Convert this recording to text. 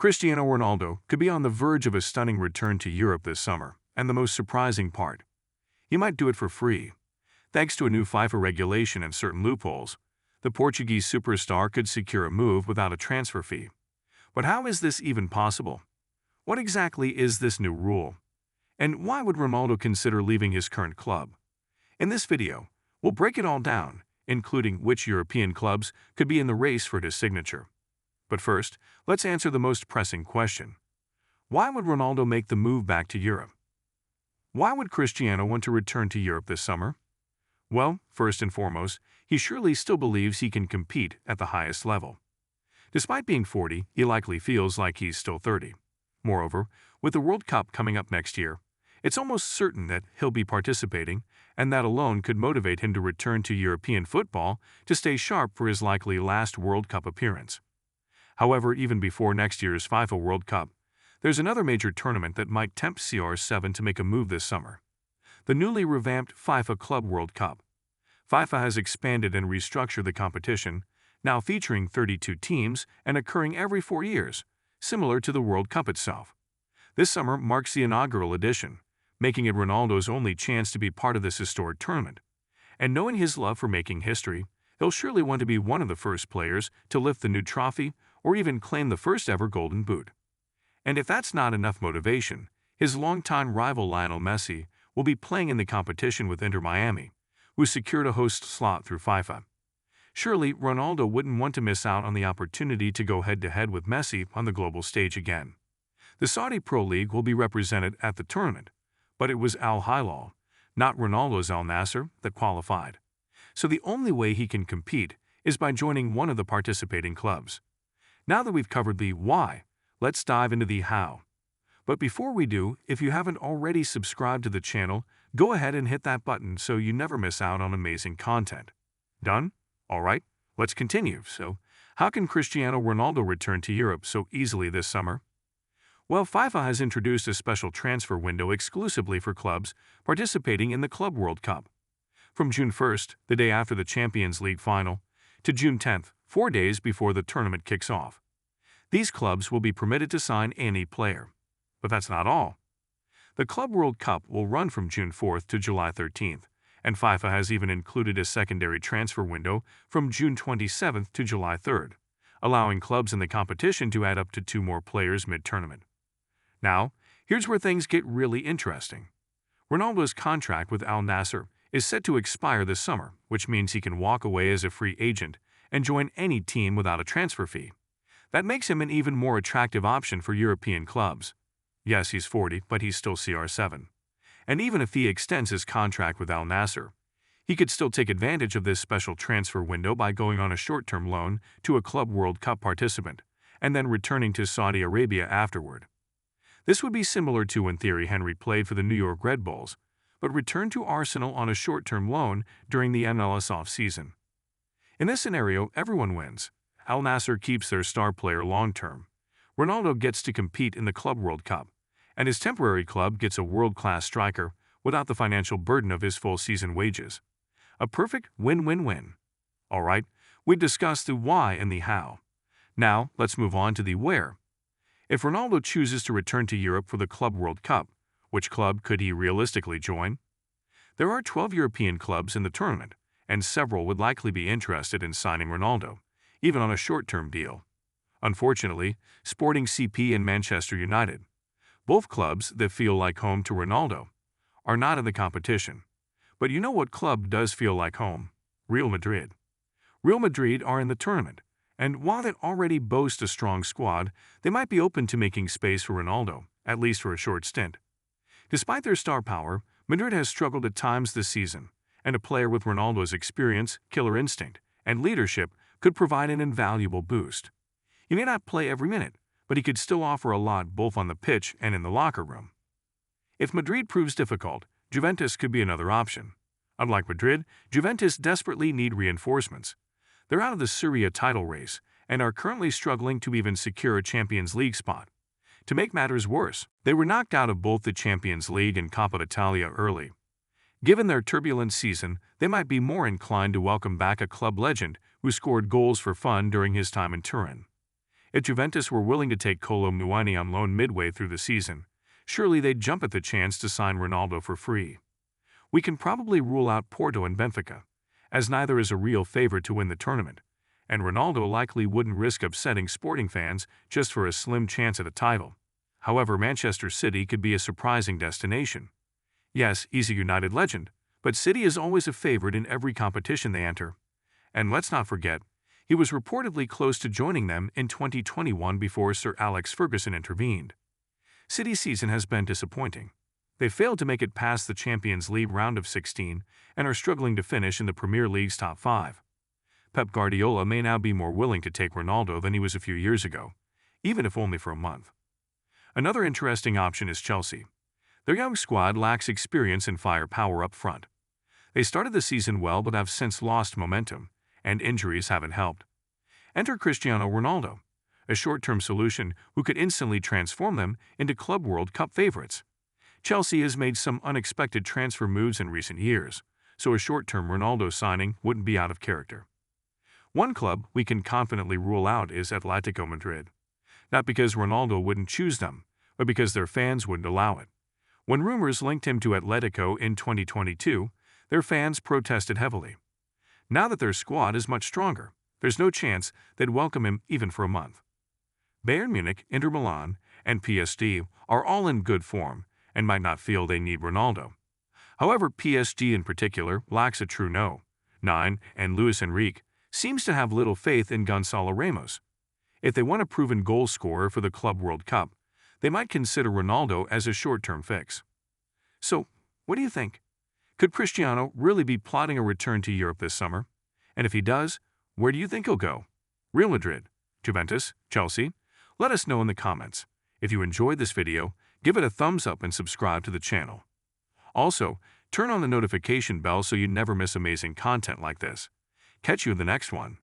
Cristiano Ronaldo could be on the verge of a stunning return to Europe this summer, and the most surprising part, he might do it for free. Thanks to a new FIFA regulation and certain loopholes, the Portuguese superstar could secure a move without a transfer fee. But how is this even possible? What exactly is this new rule? And why would Ronaldo consider leaving his current club? In this video, we'll break it all down, including which European clubs could be in the race for his signature. But first, let's answer the most pressing question. Why would Ronaldo make the move back to Europe? Why would Cristiano want to return to Europe this summer? Well, first and foremost, he surely still believes he can compete at the highest level. Despite being 40, he likely feels like he's still 30. Moreover, with the World Cup coming up next year, it's almost certain that he'll be participating, and that alone could motivate him to return to European football to stay sharp for his likely last World Cup appearance. However, even before next year's FIFA World Cup, there's another major tournament that might tempt CR7 to make a move this summer: the newly revamped FIFA Club World Cup. FIFA has expanded and restructured the competition, now featuring 32 teams and occurring every 4 years, similar to the World Cup itself. This summer marks the inaugural edition, making it Ronaldo's only chance to be part of this historic tournament. And knowing his love for making history, he'll surely want to be one of the first players to lift the new trophy or even claim the first ever Golden Boot. And if that's not enough motivation, his longtime rival Lionel Messi will be playing in the competition with Inter Miami, who secured a host slot through FIFA. Surely, Ronaldo wouldn't want to miss out on the opportunity to go head-to-head with Messi on the global stage again. The Saudi Pro League will be represented at the tournament, but it was Al Hilal, not Ronaldo's Al Nassr, that qualified. So the only way he can compete is by joining one of the participating clubs. Now that we've covered the why, let's dive into the how. But before we do, if you haven't already subscribed to the channel, go ahead and hit that button so you never miss out on amazing content. Done? Alright, let's continue. So, how can Cristiano Ronaldo return to Europe so easily this summer? Well, FIFA has introduced a special transfer window exclusively for clubs participating in the Club World Cup. From June 1st, the day after the Champions League final, to June 10th, 4 days before the tournament kicks off. These clubs will be permitted to sign any player. But that's not all. The Club World Cup will run from June 4th to July 13th, and FIFA has even included a secondary transfer window from June 27th to July 3rd, allowing clubs in the competition to add up to 2 more players mid-tournament. Now, here's where things get really interesting. Ronaldo's contract with Al Nassr is set to expire this summer, which means he can walk away as a free agent and join any team without a transfer fee. That makes him an even more attractive option for European clubs. Yes, he's 40, but he's still CR7. And even if he extends his contract with Al Nassr, he could still take advantage of this special transfer window by going on a short-term loan to a Club World Cup participant and then returning to Saudi Arabia afterward. This would be similar to when Thierry Henry played for the New York Red Bulls, but returned to Arsenal on a short-term loan during the MLS off-season. In this scenario, everyone wins. Al Nassr keeps their star player long-term. Ronaldo gets to compete in the Club World Cup, and his temporary club gets a world-class striker without the financial burden of his full-season wages. A perfect win-win-win. Alright, we discussed the why and the how. Now, let's move on to the where. If Ronaldo chooses to return to Europe for the Club World Cup, which club could he realistically join? There are 12 European clubs in the tournament, and several would likely be interested in signing Ronaldo, even on a short-term deal. Unfortunately, Sporting CP and Manchester United, both clubs that feel like home to Ronaldo, are not in the competition. But you know what club does feel like home? Real Madrid. Real Madrid are in the tournament, and while they already boast a strong squad, they might be open to making space for Ronaldo, at least for a short stint. Despite their star power, Madrid has struggled at times this season, and a player with Ronaldo's experience, killer instinct, and leadership could provide an invaluable boost. He may not play every minute, but he could still offer a lot both on the pitch and in the locker room. If Madrid proves difficult, Juventus could be another option. Unlike Madrid, Juventus desperately need reinforcements. They're out of the Serie A title race and are currently struggling to even secure a Champions League spot. To make matters worse, they were knocked out of both the Champions League and Coppa Italia early. Given their turbulent season, they might be more inclined to welcome back a club legend who scored goals for fun during his time in Turin. If Juventus were willing to take Kolo Muani on loan midway through the season, surely they'd jump at the chance to sign Ronaldo for free. We can probably rule out Porto and Benfica, as neither is a real favorite to win the tournament, and Ronaldo likely wouldn't risk upsetting sporting fans just for a slim chance at a title. However, Manchester City could be a surprising destination. Yes, he's a United legend, but City is always a favorite in every competition they enter. And let's not forget, he was reportedly close to joining them in 2021 before Sir Alex Ferguson intervened. City's season has been disappointing. They failed to make it past the Champions League round of 16 and are struggling to finish in the Premier League's top 5. Pep Guardiola may now be more willing to take Ronaldo than he was a few years ago, even if only for a month. Another interesting option is Chelsea. Their young squad lacks experience and firepower up front. They started the season well but have since lost momentum, and injuries haven't helped. Enter Cristiano Ronaldo, a short-term solution who could instantly transform them into Club World Cup favorites. Chelsea has made some unexpected transfer moves in recent years, so a short-term Ronaldo signing wouldn't be out of character. One club we can confidently rule out is Atletico Madrid. Not because Ronaldo wouldn't choose them, but because their fans wouldn't allow it. When rumors linked him to Atletico in 2022, their fans protested heavily. Now that their squad is much stronger, there's no chance they'd welcome him even for a month. Bayern Munich, Inter Milan, and PSG are all in good form and might not feel they need Ronaldo. However, PSG in particular lacks a true No.9, and Luis Enrique seems to have little faith in Gonzalo Ramos. If they want a proven goal scorer for the Club World Cup, they might consider Ronaldo as a short-term fix. So, what do you think? Could Cristiano really be plotting a return to Europe this summer? And if he does, where do you think he'll go? Real Madrid, Juventus, Chelsea? Let us know in the comments. If you enjoyed this video, give it a thumbs up and subscribe to the channel. Also, turn on the notification bell so you never miss amazing content like this. Catch you in the next one.